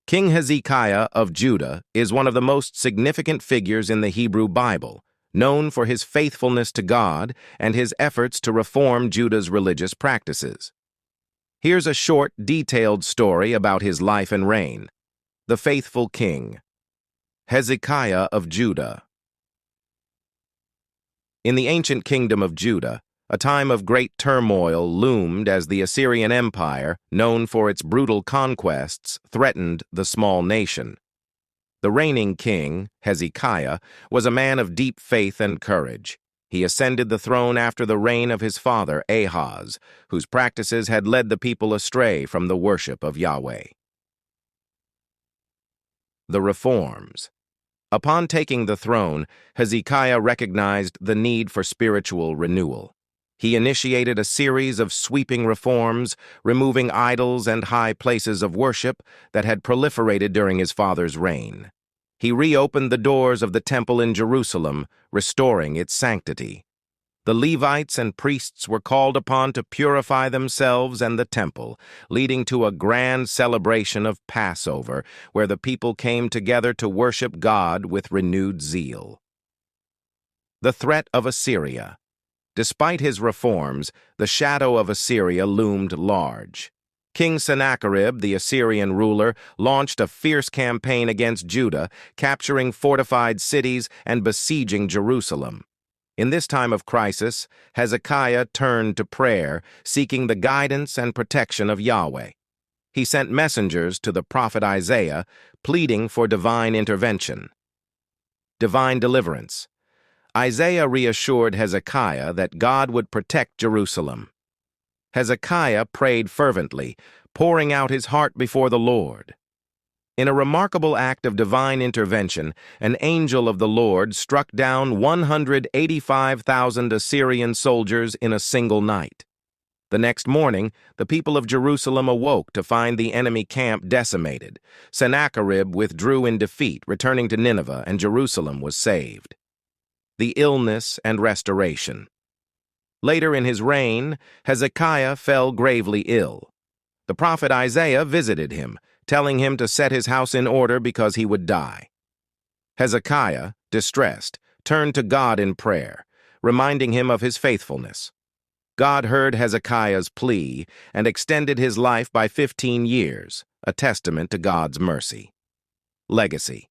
King Hezekiah of Judah is one of the most significant figures in the Hebrew Bible, known for his faithfulness to God and his efforts to reform Judah's religious practices. Here's a short, detailed story about his life and reign. The Faithful King. Hezekiah of Judah. In the ancient kingdom of Judah, a time of great turmoil loomed as the Assyrian Empire, known for its brutal conquests, threatened the small nation. The reigning king, Hezekiah, was a man of deep faith and courage. He ascended the throne after the reign of his father, Ahaz, whose practices had led the people astray from the worship of Yahweh. The Reforms. Upon taking the throne, Hezekiah recognized the need for spiritual renewal. He initiated a series of sweeping reforms, removing idols and high places of worship that had proliferated during his father's reign. He reopened the doors of the temple in Jerusalem, restoring its sanctity. The Levites and priests were called upon to purify themselves and the temple, leading to a grand celebration of Passover, where the people came together to worship God with renewed zeal. The threat of Assyria. Despite his reforms, the shadow of Assyria loomed large. King Sennacherib, the Assyrian ruler, launched a fierce campaign against Judah, capturing fortified cities and besieging Jerusalem. In this time of crisis, Hezekiah turned to prayer, seeking the guidance and protection of Yahweh. He sent messengers to the prophet Isaiah, pleading for divine intervention. Divine deliverance. Isaiah reassured Hezekiah that God would protect Jerusalem. Hezekiah prayed fervently, pouring out his heart before the Lord. In a remarkable act of divine intervention, an angel of the Lord struck down 185,000 Assyrian soldiers in a single night. The next morning, the people of Jerusalem awoke to find the enemy camp decimated. Sennacherib withdrew in defeat, returning to Nineveh, and Jerusalem was saved. The illness and restoration. Later in his reign, Hezekiah fell gravely ill. The prophet Isaiah visited him, telling him to set his house in order because he would die. Hezekiah, distressed, turned to God in prayer, reminding him of his faithfulness. God heard Hezekiah's plea and extended his life by 15 years, a testament to God's mercy. Legacy.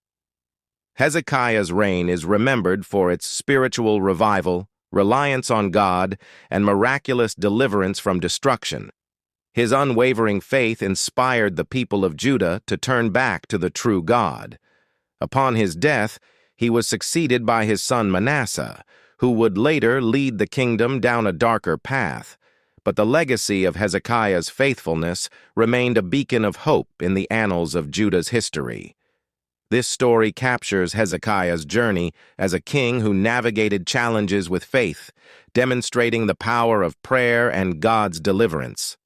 Hezekiah's reign is remembered for its spiritual revival, reliance on God, and miraculous deliverance from destruction. His unwavering faith inspired the people of Judah to turn back to the true God. Upon his death, he was succeeded by his son Manasseh, who would later lead the kingdom down a darker path. But the legacy of Hezekiah's faithfulness remained a beacon of hope in the annals of Judah's history. This story captures Hezekiah's journey as a king who navigated challenges with faith, demonstrating the power of prayer and God's deliverance.